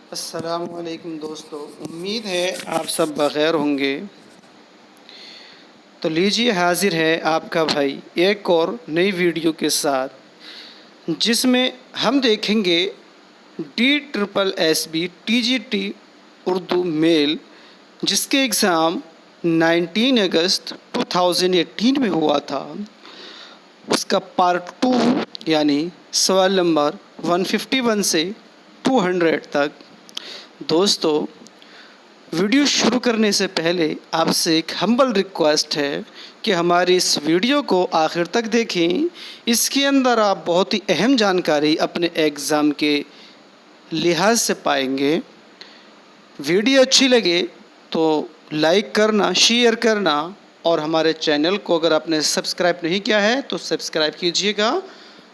अस्सलामुअलैकुम दोस्तों, उम्मीद है आप सब बख़ैर होंगे। तो लीजिए, हाजिर है आपका भाई एक और नई वीडियो के साथ, जिसमें हम देखेंगे DSSB उर्दू मेल, जिसके एग्ज़ाम 19 अगस्त 2018 में हुआ था। उसका पार्ट 2 यानी सवाल नंबर 151 से 200 तक। दोस्तों, वीडियो शुरू करने से पहले आपसे एक हम्बल रिक्वेस्ट है कि हमारी इस वीडियो को आखिर तक देखें। इसके अंदर आप बहुत ही अहम जानकारी अपने एग्ज़ाम के लिहाज से पाएंगे। वीडियो अच्छी लगे तो लाइक करना, शेयर करना, और हमारे चैनल को अगर आपने सब्सक्राइब नहीं किया है तो सब्सक्राइब कीजिएगा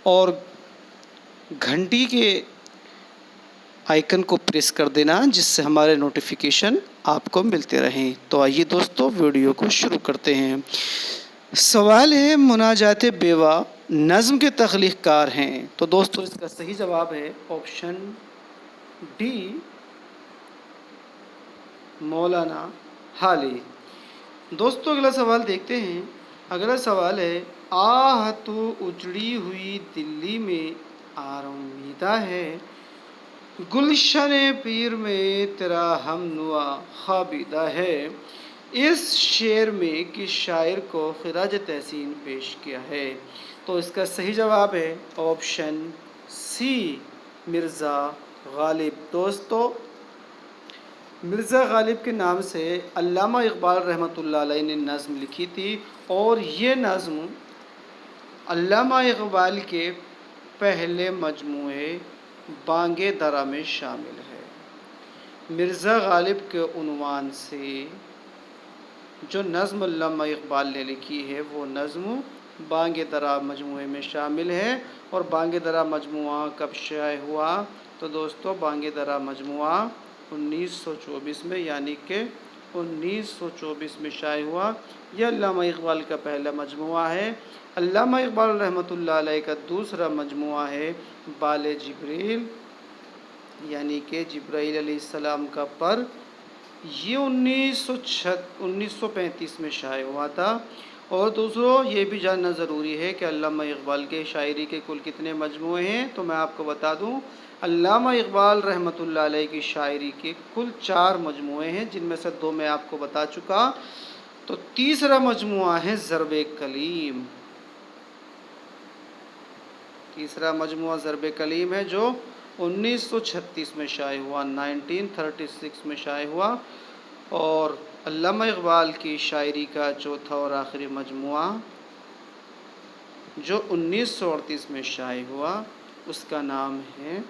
और घंटी के आइकन को प्रेस कर देना, जिससे हमारे नोटिफिकेशन आपको मिलते रहें। तो आइए दोस्तों, वीडियो को शुरू करते हैं। सवाल है, मुनाजात बेवा नज़्म के तख्लीक़कार हैं? तो दोस्तों, इसका सही जवाब है ऑप्शन डी, मौलाना हाली। दोस्तों, अगला सवाल देखते हैं। अगला सवाल है, आह तो उजड़ी हुई दिल्ली में आरामीदा है, गुलशन पीर में तेरा हम नुआ खाबिदा है। इस शेर में किस शायर को खिराज तहसीन पेश किया है? तो इसका सही जवाब है ऑप्शन सी, मिर्ज़ा गालिब। दोस्तों, मिर्ज़ा गालिब के नाम से अल्लामा इकबाल रहमतुल्लाह अलैह ने नज़्म लिखी थी, और ये नज़्म अल्लामा इकबाल के पहले मजमूए बांगे दरा में शामिल है। मिर्ज़ा गालिब के उन्वान से जो नज़्म अल्लामा इकबाल ने लिखी है वो नज़्म बांगे दरा मजमूए में शामिल है। और बांगे दरा मजमुआ कब शाये हुआ? तो दोस्तों, बांगे दरा मजमुआ 1924 में, यानी कि 1924 में शाये हुआ। यह अल्लामा इकबाल का पहला मजमुआ है। अल्लामा इकबाल रहमतुल्लाह अलैह का दूसरा मजमुआ है बाले जिब्रील, यानी कि जिब्राइल अलैहिस्सलाम का पर। ये 1935 में शाये हुआ था। और दूसरों, ये भी जानना ज़रूरी है कि अल्लामा इकबाल के शायरी के कुल कितने मजमूए हैं। तो मैं आपको बता दूं, अल्लामा इकबाल रहमतुल्लाह अलैह की शायरी के कुल 4 मजमूए हैं, जिनमें से 2 मैं आपको बता चुका। तो तीसरा मजमुआ है ज़रबे कलीम। तीसरा मजमुआ ज़रबे कलीम है, जो 1936 में शाये हुआ, 1936 में शाये हुआ। और अल्लामा इकबाल की शायरी का चौथा और आखिरी मजमुआ, जो 1938 में शाये हुआ, उसका नाम है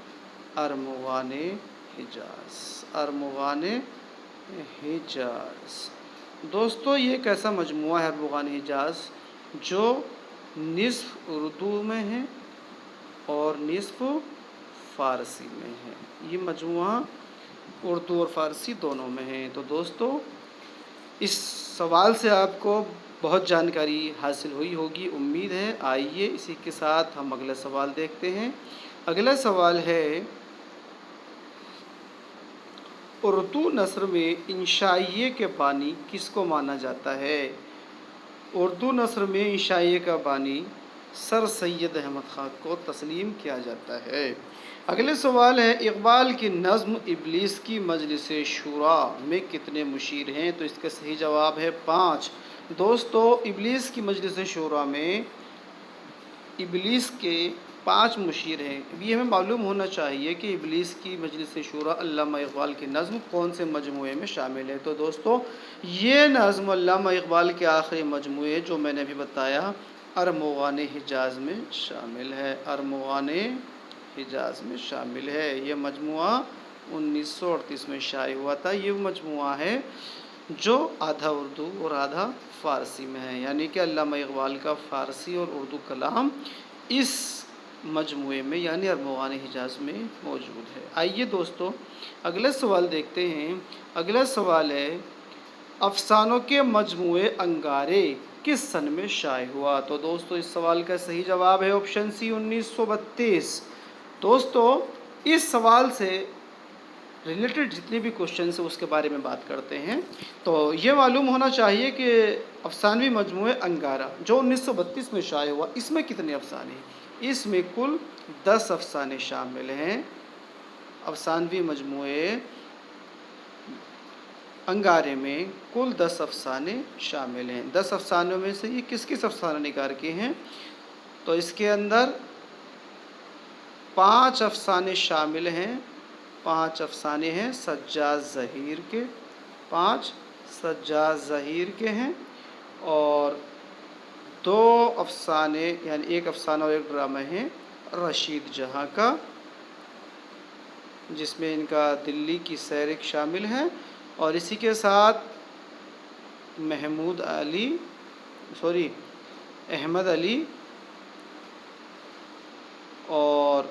अरमुगाने हिजाज़। अरमुगाने हिजाज़। दोस्तों, ये एक ऐसा मजमुआ है अरमुगाने हिजाज़ जो निस्फ़ उर्दू में है और निस्फ़ फ़ारसी में है। ये मजमुआ उर्दू और फ़ारसी दोनों में है। तो दोस्तों, इस सवाल से आपको बहुत जानकारी हासिल हुई होगी, उम्मीद है। आइए इसी के साथ हम अगला सवाल देखते हैं। अगला सवाल है, उर्दू नस्र में इंशाइये के बानी किसको माना जाता है? उर्दू नस्र में इंशाइये का बानी सर सैयद अहमद ख़ान को तस्लीम किया जाता है। अगले सवाल है, इकबाल की नज़्म इब्लीस की मजलिस शूरा में कितने मुशीर हैं? तो इसका सही जवाब है 5। दोस्तों, इब्लीस की मजलिस शूरा में इब्लीस के 5 मुशीर हैं। ये हमें मालूम होना चाहिए कि इब्लीस की मजलिस शूरा अल्लामा इकबाल की नज़्म कौन से मजमूए में शामिल है। तो दोस्तों, ये नज़्म अल्लामा इकबाल के आखिरी मजमूए, जो मैंने अभी बताया, अरमुगाने हिजाज़ में शामिल है। अरमुगाने हिजाज़ में शामिल है। ये मजमुआ 1938 में शाये हुआ था। ये मजमुआ है जो आधा उर्दू और आधा फ़ारसी में है, यानी कि अल्लामा इकबाल का फ़ारसी और उर्दू कलाम इस मजमुए में, यानी अरमुगाने हिजाज़ में मौजूद है। आइए दोस्तों, अगला सवाल देखते हैं। अगला सवाल है, अफसानों के मजमुए अंगारे किस सन में शाये हुआ? तो दोस्तों, इस सवाल का सही जवाब है ऑप्शन सी, 1932। दोस्तों, इस सवाल से रिलेटेड जितने भी क्वेश्चन हैं उसके बारे में बात करते हैं। तो ये मालूम होना चाहिए कि अफसानवी मजमूए अंगारा जो 1932 में शाये हुआ, इसमें कितने अफसाने हैं? इसमें कुल 10 अफसाने शामिल हैं। अफसानवी मजमूए अंगारे में कुल 10 अफसाने शामिल हैं। 10 अफसानों में से ये किस किस अफसाना निगार के हैं? तो इसके अंदर 5 अफसाने शामिल हैं। 5 अफसाने हैं सज्जाद ज़हीर के, 5 सज्जाद ज़हीर के हैं। और 2 अफसाने यानी एक अफसाना और एक ड्रामा है रशीद जहाँ का, जिसमें इनका दिल्ली की सैर एक शामिल है। और इसी के साथ अहमद अली और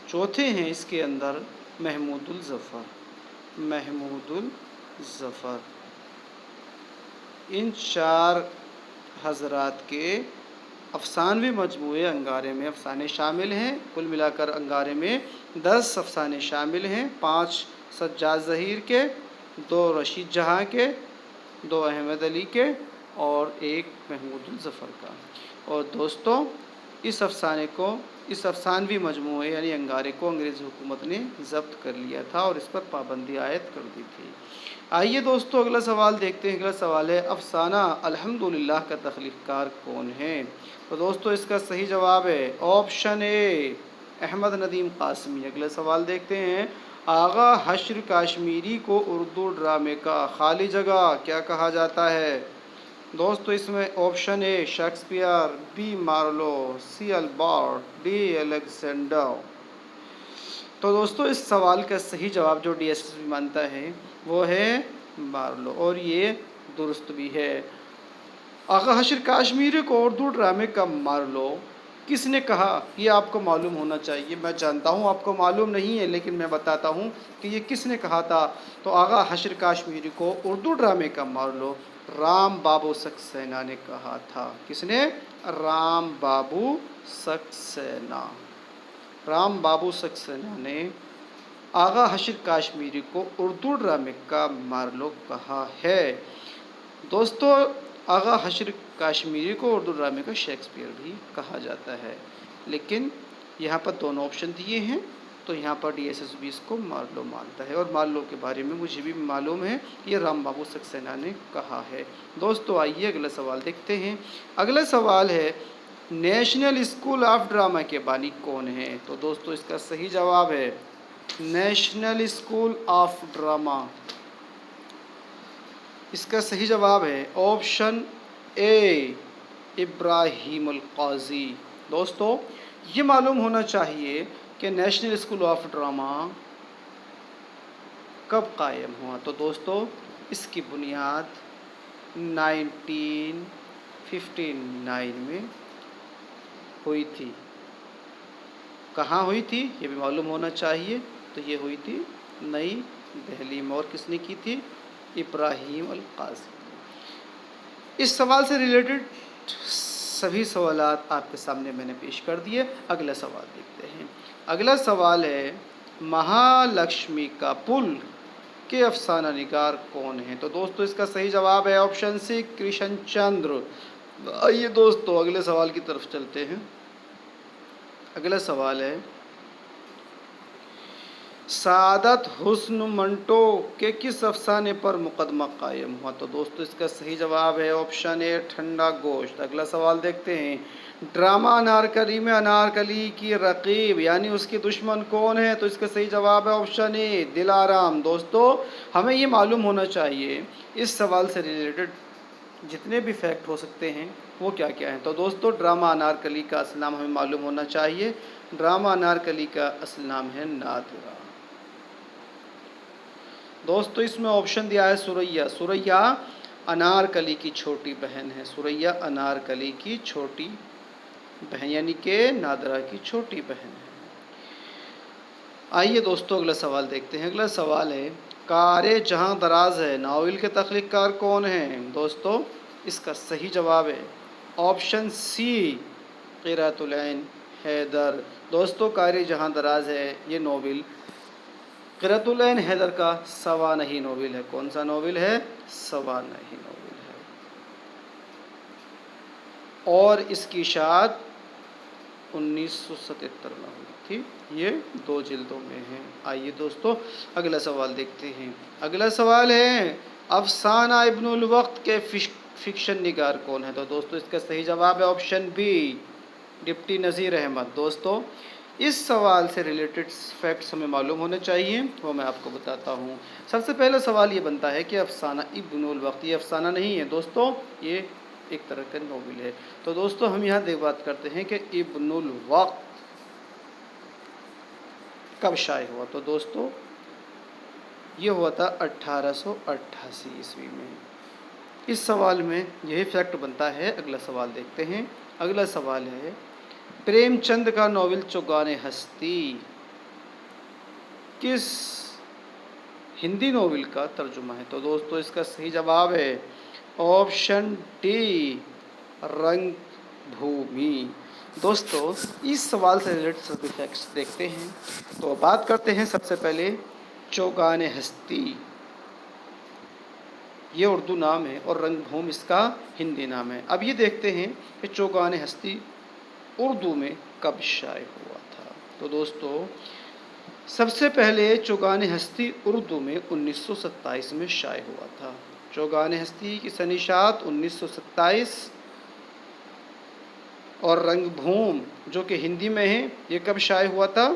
चौथे हैं इसके अंदर महमूदुल ज़फ़र। इन 4 हज़रात के अफसानवी मजमूए अंगारे में अफसाने शामिल हैं। कुल मिलाकर अंगारे में 10 अफसाने शामिल हैं। 5 सज्जाद ज़हीर के, 2 रशीद जहाँ के, 2 अहमद अली के और 1 महमूदुल ज़फ़र का। और दोस्तों इस अफसानवी मजमूए यानी अंगारे को अंग्रेज़ हुकूमत ने ज़ब्त कर लिया था और इस पर पाबंदी आयद कर दी थी। आइए दोस्तों अगला सवाल देखते हैं। अगला सवाल है अफसाना अल्हम्दुलिल्लाह का तख्लीक़कार कौन है? तो दोस्तों इसका सही जवाब है ऑप्शन ए अहमद नदीम कासमी। अगला सवाल देखते हैं। आगा हश्र काश्मीरी को उर्दू ड्रामे का खाली जगह क्या कहा जाता है? दोस्तों इसमें option A Shakespeare, B Marlowe, C Albert, D Alexander. तो दोस्तों इस सवाल का सही जवाब जो DSSB मानता है वो है मार्लो, और ये दुरुस्त भी है। आगा हश्र काश्मीरी को उर्दू ड्रामे का मार्लो किसने कहा, ये आपको मालूम होना चाहिए। मैं जानता हूँ आपको मालूम नहीं है, लेकिन मैं बताता हूँ कि ये किसने कहा था। तो आगा हश्र काश्मीरी को उर्दू ड्रामे का मार्लो राम बाबू सक्सेना ने कहा था। किसने? राम बाबू सक्सेना ने आगा हश्र काश्मीरी को उर्दू ड्रामे का मार्लो कहा है। दोस्तों आगा हश्र काश्मीरी को उर्दू ड्रामे का शेक्सपियर भी कहा जाता है, लेकिन यहाँ पर दोनों ऑप्शन दिए हैं तो यहाँ पर DSSB इसको मार्लो मानता है। और मार्लो के बारे में मुझे भी मालूम है, ये राम बाबू सक्सेना ने कहा है। दोस्तों आइए अगला सवाल देखते हैं। अगला सवाल है नेशनल स्कूल ऑफ ड्रामा के बानी कौन है? तो दोस्तों इसका सही जवाब है नेशनल स्कूल ऑफ ड्रामा। इसका सही जवाब है ऑप्शन ए इब्राहिम अल क़ाज़ी। दोस्तों ये मालूम होना चाहिए कि नेशनल स्कूल ऑफ ड्रामा कब कायम हुआ। तो दोस्तों इसकी बुनियाद 1959 में हुई थी। कहाँ हुई थी ये भी मालूम होना चाहिए। तो ये हुई थी नई दिल्ली में, और किसने की थी? इब्राहिम अल क़ाज़ी। इस सवाल से रिलेटेड सभी सवालात आपके सामने मैंने पेश कर दिए। अगला सवाल देखते हैं। अगला सवाल है महालक्ष्मी का पुल के अफसाना निगार कौन है? तो दोस्तों इसका सही जवाब है ऑप्शन सी कृष्ण चंद्र। आइए दोस्तों अगले सवाल की तरफ चलते हैं। अगला सवाल है सादत हुस्न मंटो के किस अफसाने पर मुकदमा कायम हुआ? तो दोस्तों इसका सही जवाब है ऑप्शन ए ठंडा गोश्त। अगला सवाल देखते हैं। ड्रामा अनारकली में अनारकली की रकीब यानी उसकी दुश्मन कौन है? तो इसका सही जवाब है ऑप्शन ए दिलाराम। दोस्तों हमें ये मालूम होना चाहिए इस सवाल से रिलेटेड जितने भी फैक्ट हो सकते हैं वो क्या क्या हैं। तो दोस्तों ड्रामा अनारकली का असल नाम हमें मालूम होना चाहिए। ड्रामा अनारकली का असल नाम है नादिरा। दोस्तों इसमें ऑप्शन दिया है सुरैया। सुरैया अनारकली की छोटी बहन है। सुरैया अनारकली की छोटी बहन यानी कि नादिरा की छोटी बहन है। आइए दोस्तों अगला सवाल देखते हैं। अगला सवाल है कारे जहाँ दराज है नावल के तख्लीक़कार कौन है? दोस्तों इसका सही जवाब है ऑप्शन सी क़िरातुल ऐन हैदर। दोस्तों कारी जहां दराज है ये नोवेल क़िरतुल ऐन हैदर का सवानही नोवेल है। कौन सा नोवेल है? सवानही नोवेल है। और इसकी इशाअत 1977 में हुई थी। ये 2 जिल्दों में है। आइए दोस्तों अगला सवाल देखते हैं। अगला सवाल है अफसाना इब्नुल वक्त के फिक्शन निगार कौन है? तो दोस्तों इसका सही जवाब है ऑप्शन बी, डिप्टी नज़ीर अहमद। दोस्तों इस सवाल से रिलेटेड फैक्ट्स हमें मालूम होने चाहिए, वो मैं आपको बताता हूँ। सबसे पहला सवाल ये बनता है कि अफसाना इब्नुल वक्त, ये अफसाना नहीं है दोस्तों, ये एक तरह का नोवेल है। तो दोस्तों हम यहाँ बात करते हैं कि इब्नुल वक्त कब शाये हुआ? तो दोस्तों ये हुआ था 1888 ईस्वी में। इस सवाल में यही फैक्ट बनता है। अगला सवाल देखते हैं। अगला सवाल है प्रेमचंद का नोवेल चौगाने हस्ती किस हिंदी नोवेल का तर्जुमा है? तो दोस्तों इसका सही जवाब है ऑप्शन डी, रंगभूमि। दोस्तों इस सवाल से रिलेटेड सभी फैक्ट्स देखते हैं। तो बात करते हैं सबसे पहले चौगाने हस्ती, ये उर्दू नाम है और रंगभूमि इसका हिंदी नाम है। अब ये देखते हैं कि चौगाने हस्ती उर्दू में कब शाये हुआ था? तो दोस्तों सबसे पहले चौगाने हस्ती उर्दू में 1927 में शाये हुआ था। चौगाने हस्ती की सनीशात 1927 और रंगभूमि जो कि हिंदी में है ये कब शाये हुआ था?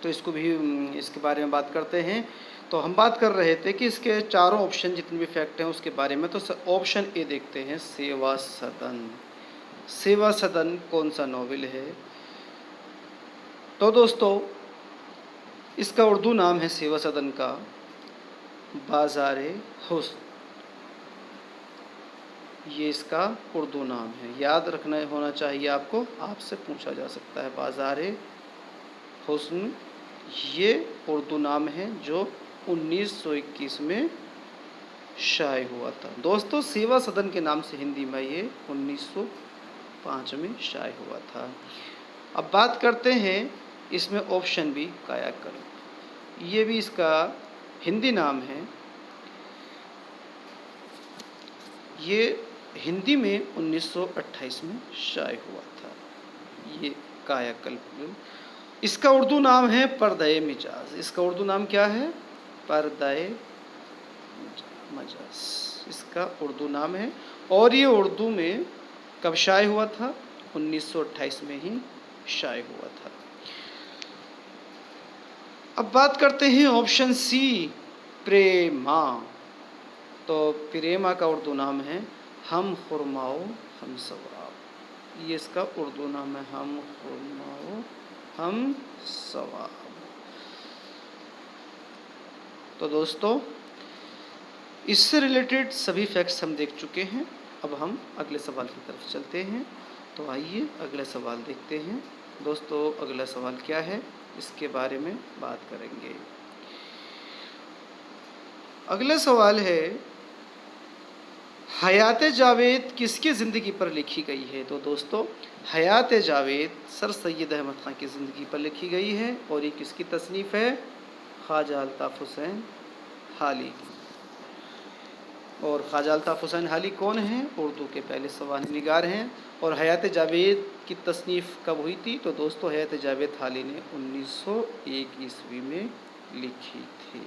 तो इसके बारे में बात करते हैं। तो हम बात कर रहे थे कि इसके चारों ऑप्शन जितने भी फैक्ट हैं उसके बारे में। तो ऑप्शन ए देखते हैं सेवा सदन। सेवा सदन कौन सा नोवेल है? तो दोस्तों इसका उर्दू नाम है सेवा सदन का बाज़ारे हुस्न, ये इसका उर्दू नाम है। याद रखना होना चाहिए आपको, आपसे पूछा जा सकता है। बाज़ारे हुस्न ये उर्दू नाम है जो 1921 में शाये हुआ था। दोस्तों सेवा सदन के नाम से हिंदी में ये 1905 में शाये हुआ था। अब बात करते हैं इसमें ऑप्शन बी कायाकल्प, ये भी इसका हिंदी नाम है। ये हिंदी में 1928 में शाये हुआ था, ये कायाकल्प। इसका उर्दू नाम है पर्दाए मिजाज। इसका उर्दू नाम क्या है? पर्दाए मिजाज इसका उर्दू नाम है। और ये उर्दू में कब शाये हुआ था? 1928 में ही शाये हुआ था। अब बात करते हैं ऑप्शन सी प्रेमा। तो प्रेमा का उर्दू नाम है हम खुरमाओ हम सवाब, ये इसका उर्दू नाम है हम खुरमाओ हम सवाब। तो दोस्तों इससे रिलेटेड सभी फैक्ट्स हम देख चुके हैं। अब हम अगले सवाल की तरफ चलते हैं। तो आइए अगला सवाल देखते हैं। दोस्तों अगला सवाल क्या है इसके बारे में बात करेंगे। अगला सवाल है हयात जावेद किसकी ज़िंदगी पर लिखी गई है? तो दोस्तों हयात जावेद सर सैयद अहमद ख़ान की ज़िंदगी पर लिखी गई है। और ये किसकी तसनीफ़ है? ख्वाजा अल्ताफ़ हुसैन हाली। और ख्वाजा अल्ताफ़ हुसैन हाली कौन हैं? उर्दू के पहले सवानी निगार हैं। और हयात जावेद की तसनीफ़ कब हुई थी? तो दोस्तों हयात जावेद हाली ने 1901 ईस्वी में लिखी थी।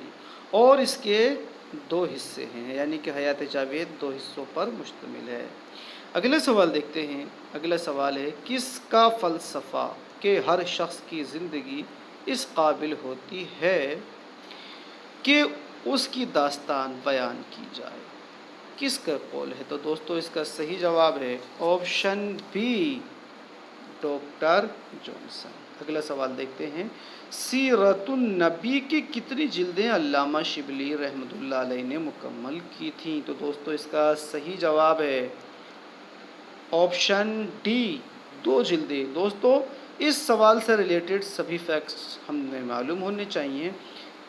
और इसके 2 हिस्से हैं, यानी कि हयात जावेद 2 हिस्सों पर मुश्तमिल है। अगला सवाल देखते हैं। अगला सवाल है किसका फ़लसफ़ा कि हर शख्स की ज़िंदगी इस काबिल होती है कि उसकी दास्तान बयान की जाए? किसका कौल है? तो दोस्तों इसका सही जवाब है ऑप्शन बी डॉक्टर जॉनसन। अगला सवाल देखते हैं सीरतुन नबी की कितनी जिल्दें अल्लामा शिबली रहमतुल्लाह अलैह ने मुकम्मल की थीं? तो दोस्तों इसका सही जवाब है ऑप्शन डी 2 जिल्दें। दोस्तों इस सवाल से रिलेटेड सभी फैक्ट्स हमें मालूम होने चाहिए।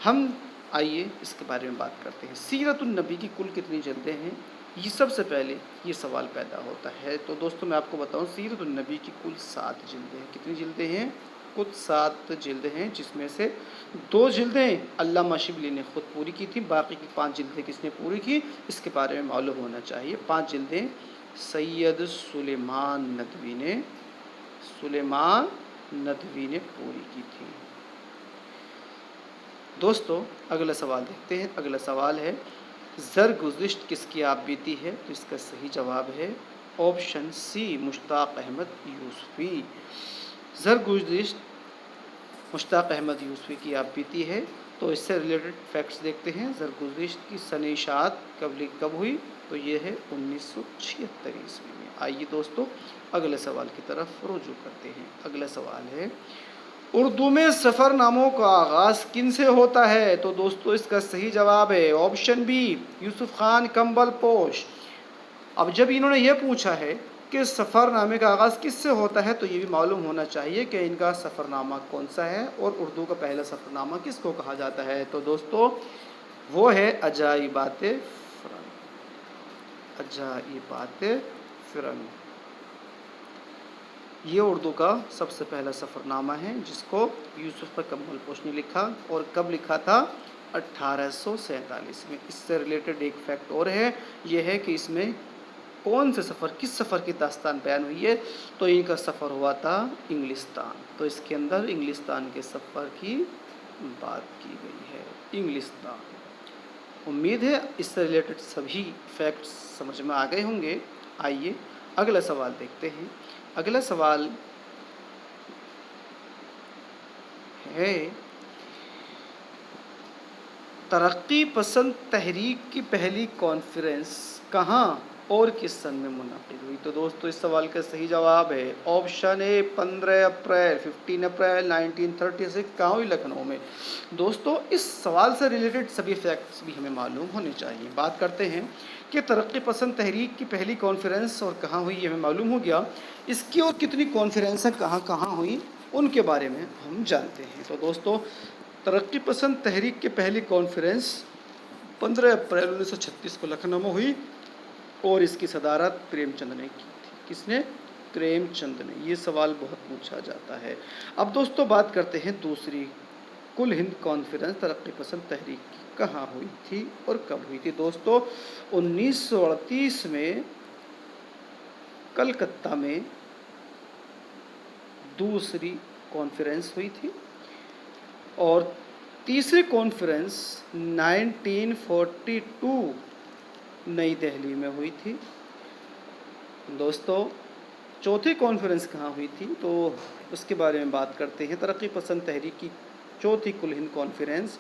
हम आइए इसके बारे में बात करते हैं। सीरतुन नबी की कुल कितनी जिल्दें हैं? ये सबसे पहले ये सवाल पैदा होता है। तो दोस्तों मैं आपको बताऊं, सीरत नबी की कुल 7 जिल्दें हैं। कितनी जिल्दें हैं? कुल 7 जिल्दें हैं, जिसमें से 2 जिल्दें अल्लामा शिबली ने ख़ुद पूरी की थी, बाकी की 5 जिल्दें किसने पूरी की, इसके बारे में मालूम होना चाहिए। 5 जिल्दें सैयद सुलेमान नदवी ने पूरी की थी। दोस्तों अगला सवाल देखते हैं। अगला सवाल है, ज़रगुज़िश्त किसकी आप बीती है? तो इसका सही जवाब है ऑप्शन सी, मुश्ताक अहमद यूसुफ़ी। ज़रगुज़िश्त मुश्ताक अहमद यूसुफ़ी की आप बीती है। तो इससे रिलेटेड फैक्ट्स देखते हैं। ज़रगुज़िश्त की सन-ए-इशाअत कब हुई? तो ये है 1976 ईस्वी में। आइए दोस्तों अगले सवाल की तरफ रुजू करते हैं। अगला सवाल है, उर्दू में सफ़रनामों का आगाज़ किन से होता है? तो दोस्तों इसका सही जवाब है ऑप्शन बी, यूसुफ खान कंबल पोश। अब जब इन्होंने ये पूछा है कि सफ़रनामे का आगाज़ किससे होता है, तो ये भी मालूम होना चाहिए कि इनका सफ़रनामा कौन सा है और उर्दू का पहला सफ़रनामा किसको कहा जाता है। तो दोस्तों वो है अजाइबात फ़िरंग। ये उर्दू का सबसे पहला सफ़रनामा है जिसको यूसुफ कंबल पोश ने लिखा, और कब लिखा था? 1847 में। इससे रिलेटेड एक फैक्ट और है, ये है कि इसमें कौन से सफ़र, किस सफ़र की दास्तान बयान हुई है? तो इनका सफ़र हुआ था इंग्लिस्तान। तो इसके अंदर इंग्लिस्तान के सफ़र की बात की गई है, इंग्लिस्तान। उम्मीद है इससे रिलेटेड सभी फैक्ट्स समझ में आ गए होंगे। आइए अगला सवाल देखते हैं। अगला सवाल है, तरक्की पसंद तहरीक की पहली कॉन्फ्रेंस कहाँ और किस सन में मुनक़िद हुई? तो दोस्तों इस सवाल का सही जवाब है ऑप्शन ए, 15 अप्रैल 1936। कहाँ हुई? लखनऊ में। दोस्तों इस सवाल से रिलेटेड सभी फैक्ट्स भी हमें मालूम होने चाहिए। बात करते हैं कि तरक्की पसंद तहरीक की पहली कॉन्फ्रेंस और कहाँ हुई, ये हमें मालूम हो गया। इसकी और कितनी कॉन्फ्रेंसें कहाँ कहाँ हुई उनके बारे में हम जानते हैं। तो दोस्तों तरक्की पसंद तहरीक की पहली कॉन्फ्रेंस 15 अप्रैल 1936 को लखनऊ में हुई और इसकी सदारत प्रेमचंद ने की थी। किसने? प्रेमचंद ने। ये सवाल बहुत पूछा जाता है। अब दोस्तों बात करते हैं दूसरी, कुल हिंद कॉन्फ्रेंस तरक्की पसंद तहरीक की कहाँ हुई थी और कब हुई थी? दोस्तों 1938 में कलकत्ता में दूसरी कॉन्फ्रेंस हुई थी और तीसरी कॉन्फ्रेंस 1942 नई दिल्ली में हुई थी। दोस्तों चौथी कॉन्फ्रेंस कहाँ हुई थी, तो उसके बारे में बात करते हैं। तरक्की पसंद तहरीक की चौथी कुल हिंद कॉन्फ्रेंस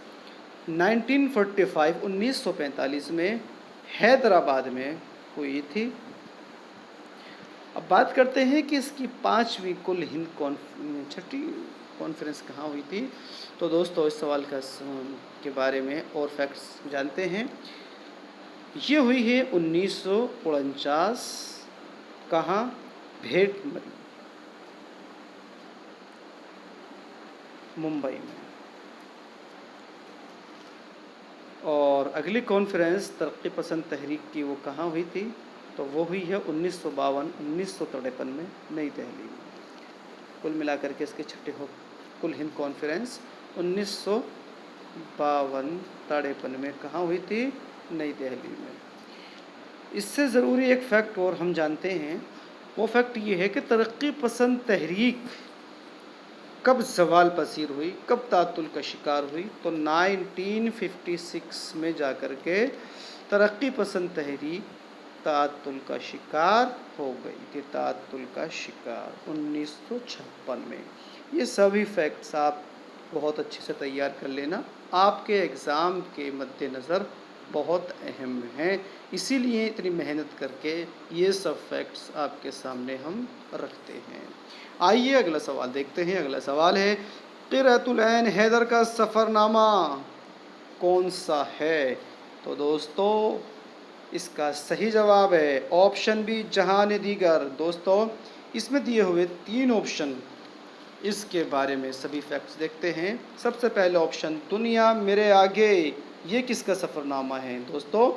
1945 में हैदराबाद में हुई थी। अब बात करते हैं कि इसकी 5वीं कुल हिंद छठी कॉन्फ्रेंस कहाँ हुई थी। तो दोस्तों इस सवाल के बारे में और फैक्ट्स जानते हैं। ये हुई है 1949। कहाँ? भेंटमरी, मुंबई में। और अगली कॉन्फ्रेंस तरक्की पसंद तहरीक की वो कहाँ हुई थी? तो वो हुई है 1953 में नई दिल्ली में। कुल मिलाकर के इसके छठे कुल हिंद कॉन्फ्रेंस 1952-53 में कहाँ हुई थी? नई दिल्ली में। इससे ज़रूरी एक फ़ैक्ट और हम जानते हैं। वो फैक्ट ये है कि तरक्की पसंद तहरीक कब ज़वाल पसीर हुई, कब तातुल का शिकार हुई? तो 1956 में जाकर के तरक्की पसंद तहरीक तातुल का शिकार हो गई थी। तातुल का शिकार 1956 में। ये सभी फैक्ट्स आप बहुत अच्छे से तैयार कर लेना, आपके एग्ज़ाम के मद्देनज़र बहुत अहम हैं। इसीलिए इतनी मेहनत करके ये सब फैक्ट्स आपके सामने हम रखते हैं। आइए अगला सवाल देखते हैं। अगला सवाल है, क़िरअतुल ऐन हैदर का सफ़रनामा कौन सा है? तो दोस्तों इसका सही जवाब है ऑप्शन बी, जहान दीगर। दोस्तों इसमें दिए हुए 3 ऑप्शन, इसके बारे में सभी फैक्ट्स देखते हैं। सबसे पहले ऑप्शन, दुनिया मेरे आगे ये किसका सफ़रनामा है दोस्तों?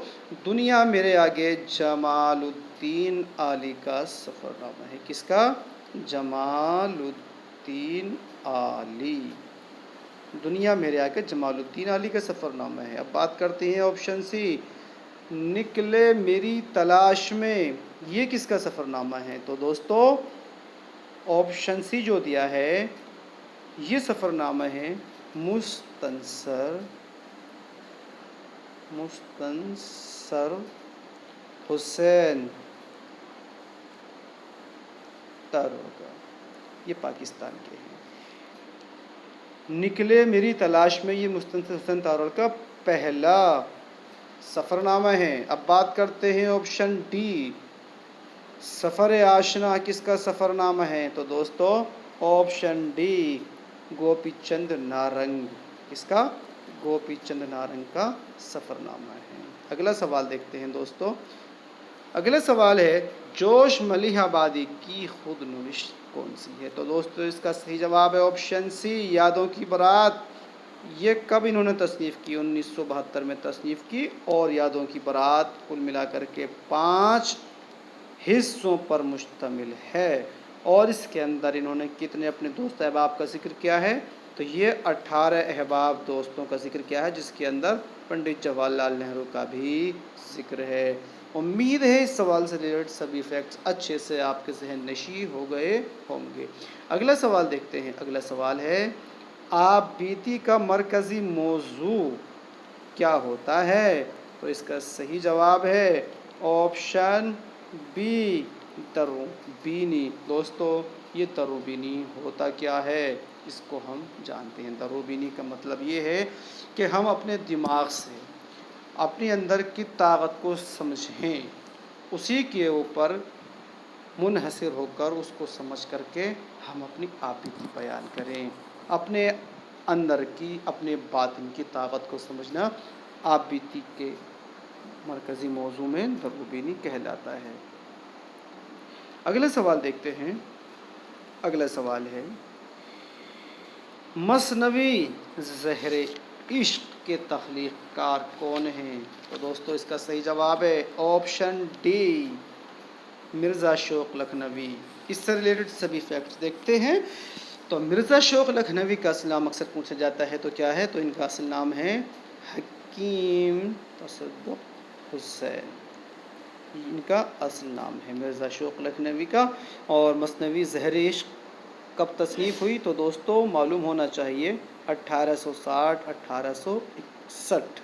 दुनिया मेरे आगे जमालुद्दीन आली का सफ़रनामा है। किसका? जमालुद्दीन आली। दुनिया मेरे आगे जमालुद्दीन आली का सफ़रनामा है। अब बात करते हैं ऑप्शन सी, निकले मेरी तलाश में, ये किसका सफ़रनामा है? तो दोस्तों ऑप्शन सी जो दिया है ये सफ़रनामा है मुस्तंसर हुसैन तारों का। ये पाकिस्तान के हैं। निकले मेरी तलाश में, ये मुस्तंसर हुसैन तारों का पहला सफ़रनामा है। अब बात करते हैं ऑप्शन डी, सफ़र आशना किसका सफ़रनामा है? तो दोस्तों ऑप्शन डी, गोपीचंद नारंग। किसका? गोपीचंद नारंग का सफ़रनामा है। अगला सवाल देखते हैं दोस्तों। अगला सवाल है, जोश मलिहाबादी की खुदनविश कौन सी है? तो दोस्तों इसका सही जवाब है ऑप्शन सी, यादों की बारात। ये कब इन्होंने तसनीफ़ की? 1972 में तसनीफ़ की, और यादों की बारात कुल मिलाकर के 5 हिस्सों पर मुश्तमिल है। और इसके अंदर इन्होंने कितने अपने दोस्त अहबाब का जिक्र किया है? तो ये 18 अहबाब दोस्तों का जिक्र किया है, जिसके अंदर पंडित जवाहरलाल नेहरू का भी जिक्र है। उम्मीद है इस सवाल से रिलेटेड सभी फैक्ट्स अच्छे से आपके जहन नशी हो गए होंगे। अगला सवाल देखते हैं। अगला सवाल है, आप बीती का मरकज़ी मौजू क्या होता है? तो इसका सही जवाब है ऑप्शन बी, तरुबीनी। दोस्तों ये तरुबीनी होता क्या है इसको हम जानते हैं। तरुबीनी का मतलब ये है कि हम अपने दिमाग से अपने अंदर की ताकत को समझें, उसी के ऊपर मुनहसर होकर उसको समझ करके हम अपनी आपकी बयान करें। अपने अंदर की, अपने बातिन की ताकत को समझना आप बीती के मरकज़ी मौजू में तरुबीनी कहलाता है। अगला सवाल देखते हैं। अगला सवाल है, मसनवी ज़हरे इश्क के तख्लीक़कार कौन हैं? तो दोस्तों इसका सही जवाब है ऑप्शन डी, मिर्ज़ा शौक़ लखनवी। इससे रिलेटेड सभी फैक्ट्स देखते हैं। तो मिर्ज़ा शौक़ लखनवी का असल नाम अक्सर पूछा जाता है, तो क्या है? तो इनका असल नाम है हकीम तसद्दुक़ हुसैन। इनका असल नाम है मिर्ज़ा शौक़ लखनवी का। और मसनवी ज़हरे इश्क कब तसनीफ़ हुई? तो दोस्तों मालूम होना चाहिए 1860-1861।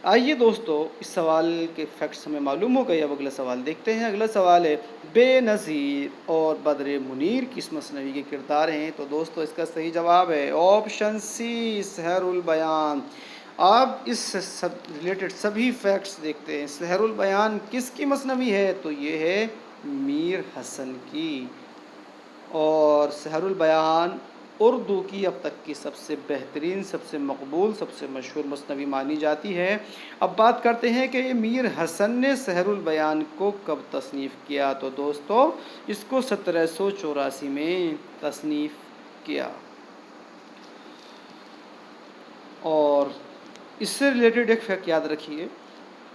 आइए दोस्तों इस सवाल के फैक्ट्स हमें मालूम हो गए। अब अगला सवाल देखते हैं। अगला सवाल है, बेनज़ीर और बद्र मुनीर किस मसनवी के किरदार हैं? तो दोस्तों इसका सही जवाब है ऑप्शन सी, सहरुल बयान। अब इस सब रिलेटेड सभी फैक्ट्स देखते हैं। सहरुल बयान किसकी मसनवी है? तो ये है मीर हसन की। और सहरुल बयान उर्दू की अब तक की सबसे बेहतरीन, सबसे मकबूल, सबसे मशहूर मसनवी मानी जाती है। अब बात करते हैं कि ये मीर हसन ने सहरुल बयान को कब तसनीफ़ किया? तो दोस्तों इसको 1784 में तसनीफ़ किया। और इससे रिलेटेड एक फैक्ट याद रखिए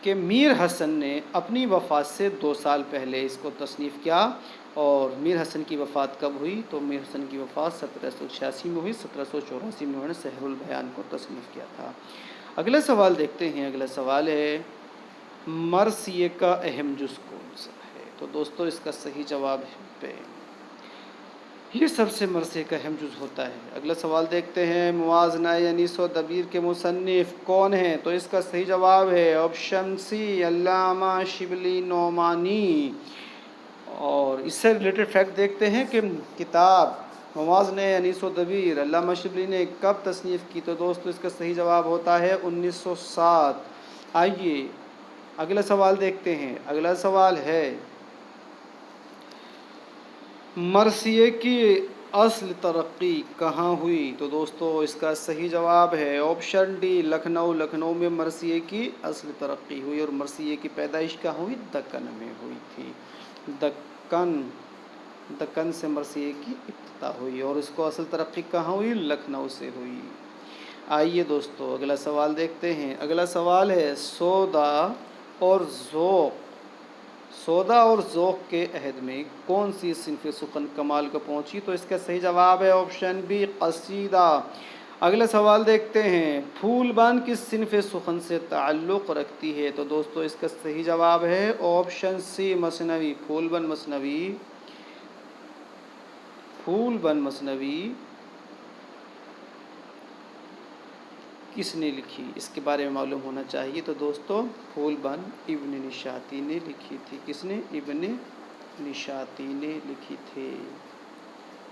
कि मीर हसन ने अपनी वफ़ात से 2 साल पहले इसको तसनीफ़ किया। और मीर हसन की वफ़ात कब हुई? तो मीर हसन की वफ़ात 1786 में हुई। 1784 में उन्होंने सहरुल बयान को तसनीफ़ किया था। अगला सवाल देखते हैं। अगला सवाल है, मरसिए का अहम जुज़ कौन सा है? तो दोस्तों इसका सही जवाब है, ये सबसे मरसिए का अहम जुज़ होता है। अगला सवाल देखते हैं, मुवाज़ना अनीस व दबीर के मुसन्निफ़ कौन हैं? तो इसका सही जवाब है ऑप्शन सी, अल्लामा शिबली नोमानी। और इससे रिलेटेड फैक्ट देखते हैं कि किताब मुवाज़ना अनीस व दबीर अल्लामा शिबली ने कब तसनीफ़ की? तो दोस्तों इसका सही जवाब होता है 1907। आइए अगला सवाल देखते हैं। अगला सवाल है, मरसिए की असल तरक्की कहाँ हुई? तो दोस्तों इसका सही जवाब है ऑप्शन डी, लखनऊ। लखनऊ में मरसिए की असल तरक्की हुई। और मरसिए की पैदाइश कहाँ हुई? दक्कन में हुई थी। दक्कन से मरसिए की इब्तिदा हुई। और उसको असल तरक्की कहाँ हुई? लखनऊ से हुई। आइए दोस्तों अगला सवाल देखते हैं। अगला सवाल है सौदा और ज़ौक़। सौदा और ज़ौक़ के अहद में कौन सी सिनफ़ सुख़न कमाल को पहुँची? तो इसका सही जवाब है ऑप्शन बी क़सीदा। अगला सवाल देखते हैं फूलबन किस सिनफ़ सुख़न से ताल्लुक़ रखती है? तो दोस्तों इसका सही जवाब है ऑप्शन सी मसनवी। फूलबन मसनवी, फूलबन मसनवी किसने लिखी, इसके बारे में मालूम होना चाहिए। तो दोस्तों फूलबन इब्न निशाती ने लिखी थी। किसने? इब्न निशाती ने लिखी थी।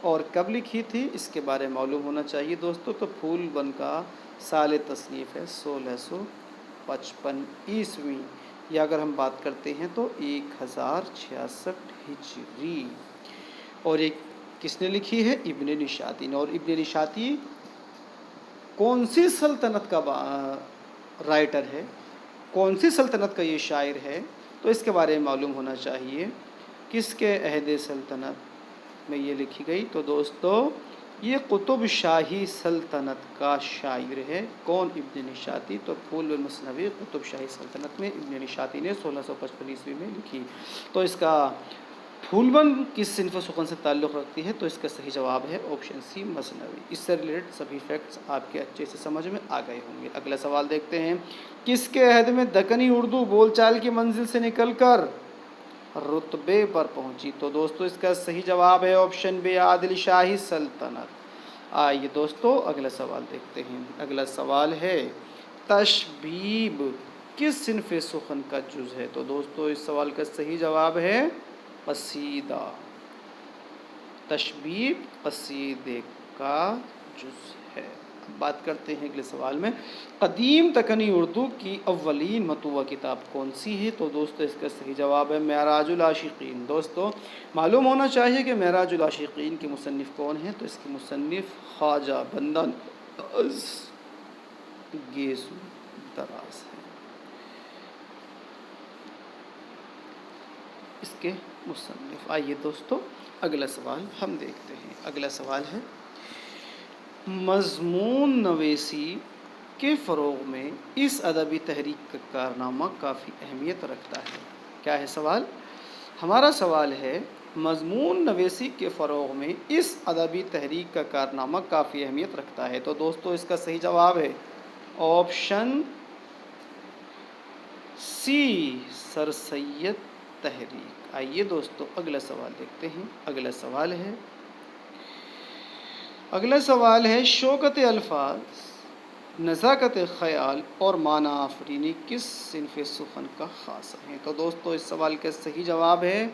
और कब लिखी थी इसके बारे में मालूम होना चाहिए दोस्तों। तो फूलबन का साल तसनीफ़ है 1655 ईस्वी, या अगर हम बात करते हैं तो 1066 हिजरी। और एक किसने लिखी है? इब्न निशाती ने। और इब्न निशाती कौन सी सल्तनत का राइटर है, कौन सी सल्तनत का ये शायर है? तो इसके बारे में मालूम होना चाहिए। किसके अहद सल्तनत में ये लिखी गई? तो दोस्तों ये कुतुब शाही सल्तनत का शायर है। कौन? इब्न निशाती। तो फूल मसनवी कुतुब शाही सल्तनत में इब्न निशाती ने 1655 ईस्वी में लिखी। तो इसका फूलबन किस सिनफ़ सुख़न से ताल्लुक़ रखती है? तो इसका सही जवाब है ऑप्शन सी मसनवी। इससे रिलेटेड सभी फैक्ट्स आपके अच्छे से समझ में आ गए होंगे। अगला सवाल देखते हैं किसके अहद में दक्कनी उर्दू बोलचाल की मंजिल से निकलकर रुतबे पर पहुंची? तो दोस्तों इसका सही जवाब है ऑप्शन बी आदिल शाही सल्तनत। आइए दोस्तों अगला सवाल देखते हैं। अगला सवाल है तशबीब किस सिनफ़ सुख़न का जुज़ है? तो दोस्तों इस सवाल का सही जवाब है क़सीदा। तशबीब क़सीदे का जुज़ है। अब बात करते हैं अगले सवाल में क़दीम दक्कनी उर्दू की अव्वलीन मतबूआ किताब कौन सी है? तो दोस्तों इसका सही जवाब है मेराजुल आशिक़ीन। दोस्तों मालूम होना चाहिए कि मेराजुल आशिक़ीन के मुसन्निफ़ कौन हैं? तो इसके मुसन्निफ़ ख्वाजा बंदा गेसू दराज है। इसके मुसन्निफ़। आइए दोस्तों अगला सवाल हम देखते हैं। अगला सवाल है मज़मून नवेसी के फ़रोग़ में इस अदबी तहरीक का कारनामा काफ़ी अहमियत रखता है। क्या है सवाल? हमारा सवाल है मज़मून नवेसी के फ़रोग़ में इस अदबी तहरीक का कारनामा काफ़ी अहमियत रखता है। तो दोस्तों इसका सही जवाब है ऑप्शन सी सर सैयद तहरीक। आइए दोस्तों अगला सवाल देखते हैं। अगला सवाल है शौकत अल्फाज, नज़ाकत ख़याल और माना आफरीनी किस सिनफ़ सुख़न का ख़ासा है? तो दोस्तों इस सवाल का सही जवाब है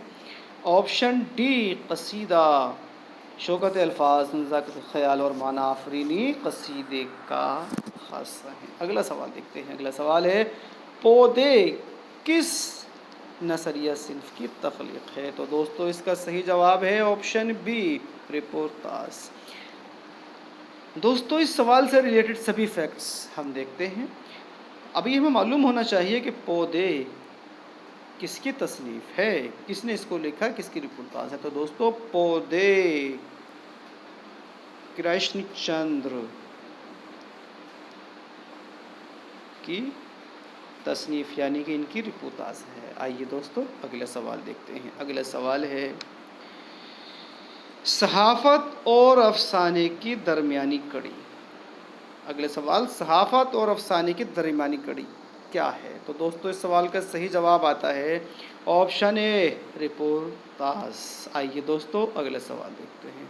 ऑप्शन डी क़सीदा। शौकत अल्फाज, नज़ाकत ख़याल और माना आफरीनी क़सीदे का ख़ासा है। अगला सवाल देखते हैं। अगला सवाल है पौधे किस नसरिया सिनफ़ की तख्लीक़ है? तो दोस्तों इसका सही जवाब है ऑप्शन बी रिपोर्टास। दोस्तों इस सवाल से रिलेटेड सभी फैक्ट्स हम देखते हैं। अभी हमें मालूम होना चाहिए कि पौधे किसकी तसनीफ़ है, किसने इसको लिखा, किसकी रिपोर्टास है? तो दोस्तों पौधे कृष्ण चंद्र की तसनीफ़ यानी कि इनकी रिपोर्टास है। आइए दोस्तों अगला सवाल देखते हैं। अगला सवाल है सहाफ़त और अफ़साने की दरमियानी कड़ी। अगले सवाल सहाफ़त और अफ़साने की दरमियानी कड़ी क्या है? तो दोस्तों इस सवाल का सही जवाब आता है ऑप्शन ए रिपोर्टास। आइए दोस्तों अगला सवाल देखते हैं।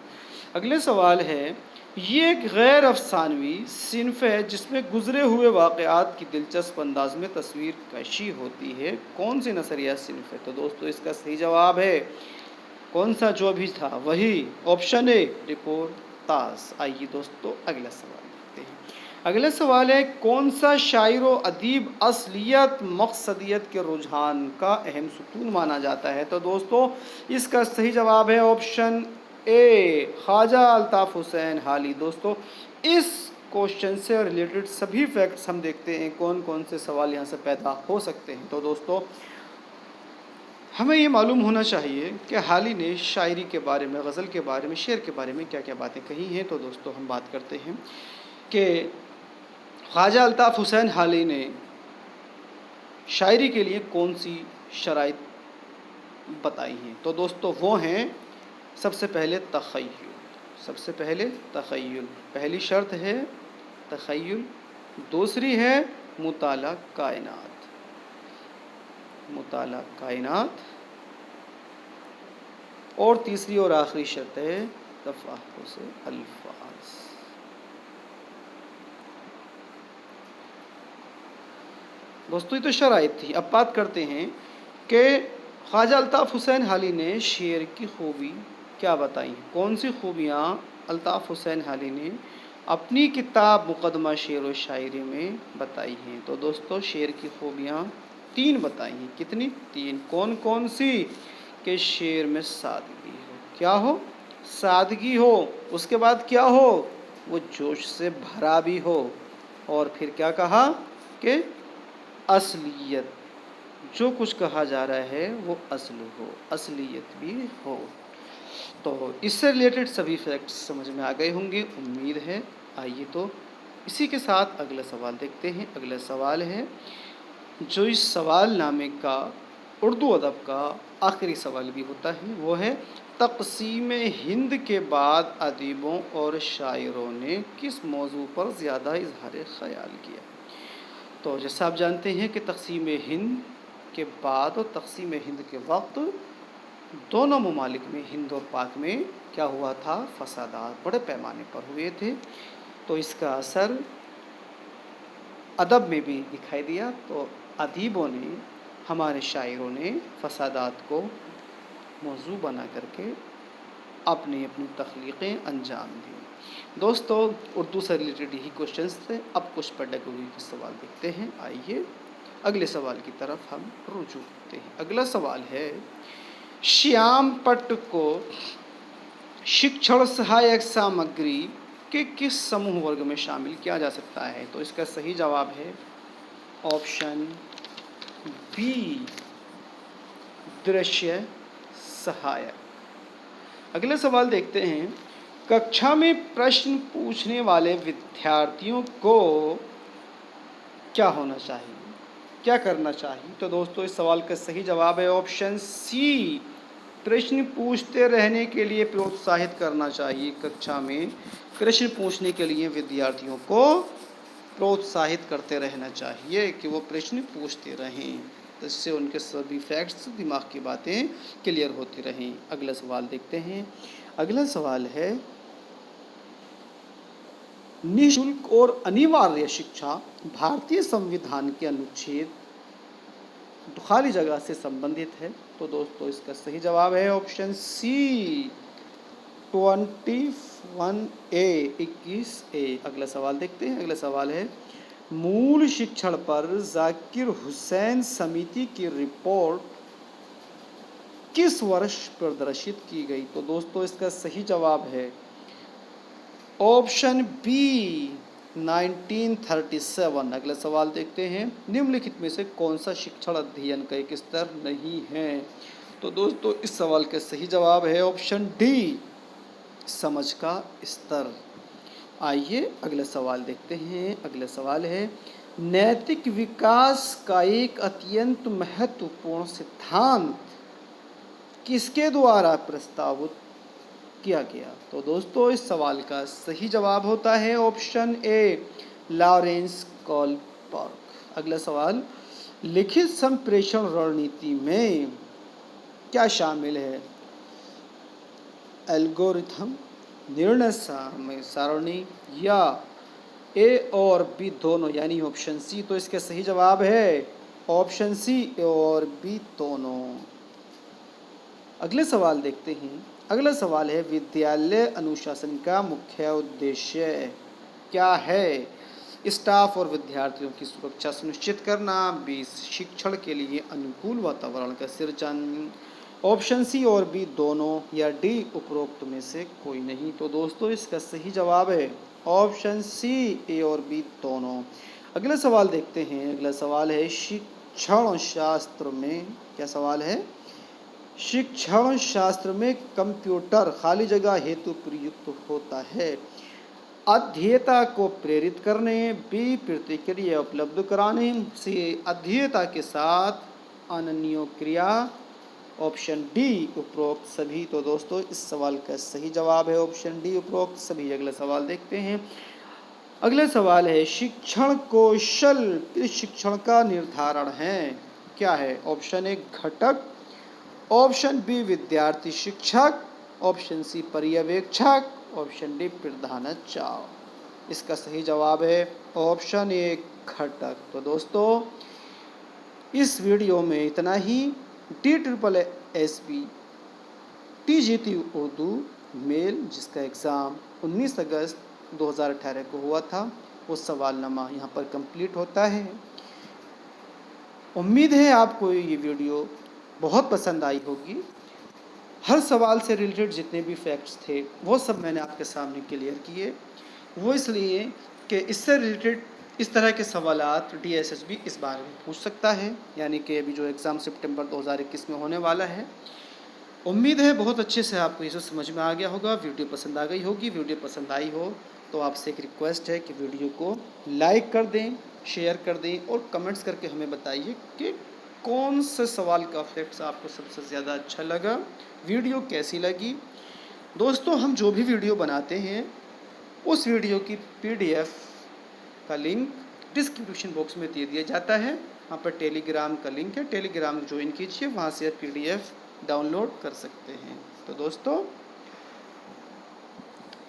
अगले सवाल है ये एक गैर अफ़सानवी सिनफ़ है जिसमें गुज़रे हुए वाक़यात की दिलचस्प अंदाज में तस्वीर कशी होती है। कौन सी नसरिया सिनफ़ है? तो दोस्तों इसका सही जवाब है कौन सा जो अभी था वही ऑप्शन ए रिपोर्टास। आइए दोस्तों अगला सवाल देखते हैं। अगला सवाल है कौन सा शायर व अदीब असलियत मक़सदियत के रुझान का अहम सुतून माना जाता है? तो दोस्तों इसका सही जवाब है ऑप्शन ए ख्वाजा अल्ताफ़ हुसैन हाली। दोस्तों इस क्वेश्चन से रिलेटेड सभी फैक्ट्स हम देखते हैं कौन कौन से सवाल यहाँ से पैदा हो सकते हैं। तो दोस्तों हमें ये मालूम होना चाहिए कि हाली ने शायरी के बारे में, गज़ल के बारे में, शेर के बारे में क्या क्या बातें कही हैं। तो दोस्तों हम बात करते हैं कि ख्वाजा अल्ताफ़ हुसैन हाली ने शायरी के लिए कौन सी शराइत बताई हैं? तो दोस्तों वो हैं सबसे पहले तख़य्युल। सबसे पहले तख़य्युल, पहली शर्त है तख़य्युल। दूसरी है मुताला कायनात, मुताला कायनात। और तीसरी और आखिरी शर्त है तफ़ाहुस अल्फाज। दोस्तों ये तो शराइत थी। अब बात करते हैं कि ख्वाजा अल्ताफ़ हुसैन हाली ने शेर की खूबी क्या बताई? कौन सी खूबियाँ अल्ताफ़ हुसैन हाली ने अपनी किताब मुक़दमा शेर व शायरी में बताई हैं? तो दोस्तों शेर की खूबियाँ 3 बताई हैं। कितनी? 3। कौन कौन सी? कि शेर में सादगी हो। क्या हो? सादगी हो। उसके बाद क्या हो? वो जोश से भरा भी हो। और फिर क्या कहा कि असलियत, जो कुछ कहा जा रहा है वो असल हो, असलियत भी हो। तो इससे रिलेटेड सभी फैक्ट्स समझ में आ गए होंगे, उम्मीद है। आइए तो इसी के साथ अगला सवाल देखते हैं। अगला सवाल है जो इस सवाल नामे का उर्दू अदब का आखिरी सवाल भी होता है, वो है तक़सीम हिंद के बाद अदीबों और शायरों ने किस मौजू पर ज़्यादा इजहार ख़याल किया? तो जैसा आप जानते हैं कि तक़सीम हिंद के बाद और तक़सीम हिंद के वक्त दोनों ममालिक में, हिंद और पाक में क्या हुआ था? फसादात बड़े पैमाने पर हुए थे। तो इसका असर अदब में भी दिखाई दिया। तो अदीबों ने, हमारे शायरों ने फसादात को मौजू बना करके अपनी अपनी तख्लीक़ें अंजाम दी। दोस्तों उर्दू से रिलेटेड यही क्वेश्चंस थे। अब कुछ पेडागोजी के सवाल देखते हैं। आइए अगले सवाल की तरफ हम रुजू करते हैं। अगला सवाल है श्याम पट्ट को शिक्षण सहायक सामग्री के किस समूह वर्ग में शामिल किया जा सकता है? तो इसका सही जवाब है ऑप्शन बी, दृश्य सहायक। अगला सवाल देखते हैं कक्षा में प्रश्न पूछने वाले विद्यार्थियों को क्या होना चाहिए, क्या करना चाहिए? तो दोस्तों इस सवाल का सही जवाब है ऑप्शन सी, प्रश्न पूछते रहने के लिए प्रोत्साहित करना चाहिए। कक्षा में प्रश्न पूछने के लिए विद्यार्थियों को प्रोत्साहित करते रहना चाहिए कि वो प्रश्न पूछते रहें, इससे उनके सभी फैक्ट्स, दिमाग की बातें क्लियर होती रहें। अगला सवाल देखते हैं। अगला सवाल है निःशुल्क और अनिवार्य शिक्षा भारतीय संविधान के अनुच्छेद, तो खाली जगह से संबंधित है। तो दोस्तों इसका सही जवाब है ऑप्शन सी, 21A, 21A। अगला सवाल देखते हैं। अगला सवाल है मूल शिक्षण पर जाकिर हुसैन समिति की रिपोर्ट किस वर्ष प्रदर्शित की गई? तो दोस्तों इसका सही जवाब है ऑप्शन बी, 1937। अगला सवाल देखते हैं निम्नलिखित में से कौन सा शिक्षण अध्ययन का एक स्तर नहीं है? तो दोस्तों इस सवाल का सही जवाब है ऑप्शन डी, समझ का स्तर। आइए अगला सवाल देखते हैं। अगला सवाल है नैतिक विकास का एक अत्यंत महत्वपूर्ण सिद्धांत किसके द्वारा प्रस्तावित किया गया? तो दोस्तों इस सवाल का सही जवाब होता है ऑप्शन ए, लॉरेंस कोलबर्ग। अगला सवाल लिखित संप्रेषण रणनीति में क्या शामिल है? एल्गोरिथम, निर्णय सारणी या ए और बी दोनों, यानी ऑप्शन सी। तो इसका सही जवाब है ऑप्शन सी, ए और बी दोनों। अगले सवाल देखते हैं। अगला सवाल है विद्यालय अनुशासन का मुख्य उद्देश्य क्या है? स्टाफ और विद्यार्थियों की सुरक्षा सुनिश्चित करना, 20 शिक्षण के लिए अनुकूल वातावरण का सृजन। ऑप्शन सी और बी दोनों या डी उपरोक्त में से कोई नहीं। तो दोस्तों इसका सही जवाब है ऑप्शन सी, ए और बी दोनों। अगला सवाल देखते हैं। अगला सवाल है शिक्षण शास्त्र में, क्या सवाल है? शिक्षण शास्त्र में कंप्यूटर खाली जगह हेतु प्रयुक्त होता है। अध्येता को प्रेरित करने, बी प्रतिक्रिया उपलब्ध कराने, सी अध्येता के साथ अनन्य क्रिया, ऑप्शन डी उपरोक्त सभी। तो दोस्तों इस सवाल का सही जवाब है ऑप्शन डी उपरोक्त सभी। अगला सवाल देखते हैं। अगला सवाल है शिक्षण कौशल किस शिक्षण का निर्धारण है? क्या है? ऑप्शन ए घटक, ऑप्शन बी विद्यार्थी शिक्षक, ऑप्शन सी पर्यवेक्षक, ऑप्शन डी प्रधानाचार्य। इसका सही जवाब है ऑप्शन ए घटक। तो दोस्तों इस वीडियो में इतना ही। DSSB TGT उर्दू मेल जिसका एग्ज़ाम 19 अगस्त 2018 को हुआ था, वो सवालनामा यहाँ पर कंप्लीट होता है। उम्मीद है आपको ये वीडियो बहुत पसंद आई होगी। हर सवाल से रिलेटेड जितने भी फैक्ट्स थे वो सब मैंने आपके सामने क्लियर किए। वो इसलिए कि इससे रिलेटेड इस तरह के सवालात DSSB इस बारे में पूछ सकता है, यानी कि अभी जो एग्ज़ाम सितंबर 2021 में होने वाला है। उम्मीद है बहुत अच्छे से आपको ये सब समझ में आ गया होगा, वीडियो पसंद आ गई होगी। वीडियो पसंद आई हो तो आपसे एक रिक्वेस्ट है कि वीडियो को लाइक कर दें, शेयर कर दें और कमेंट्स करके हमें बताइए कि कौन से सवाल का फैक्ट्स आपको सबसे ज़्यादा अच्छा लगा, वीडियो कैसी लगी। दोस्तों हम जो भी वीडियो बनाते हैं उस वीडियो की PDF का लिंक डिस्क्रिप्शन बॉक्स में दे दिया जाता है। वहाँ पर टेलीग्राम का लिंक है, टेलीग्राम ज्वाइन कीजिए, वहाँ से PDF डाउनलोड कर सकते हैं। तो दोस्तों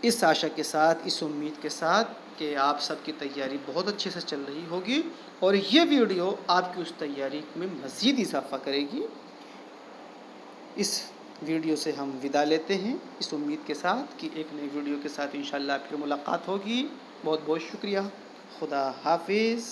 इस आशा के साथ, इस उम्मीद के साथ कि आप सबकी तैयारी बहुत अच्छे से चल रही होगी और ये वीडियो आपकी उस तैयारी में मज़ीद इजाफा करेगी। इस वीडियो से हम विदा लेते हैं इस उम्मीद के साथ कि एक नई वीडियो के साथ इंशाल्लाह फिर मुलाकात होगी। बहुत बहुत शुक्रिया। खुदा हाफिज़।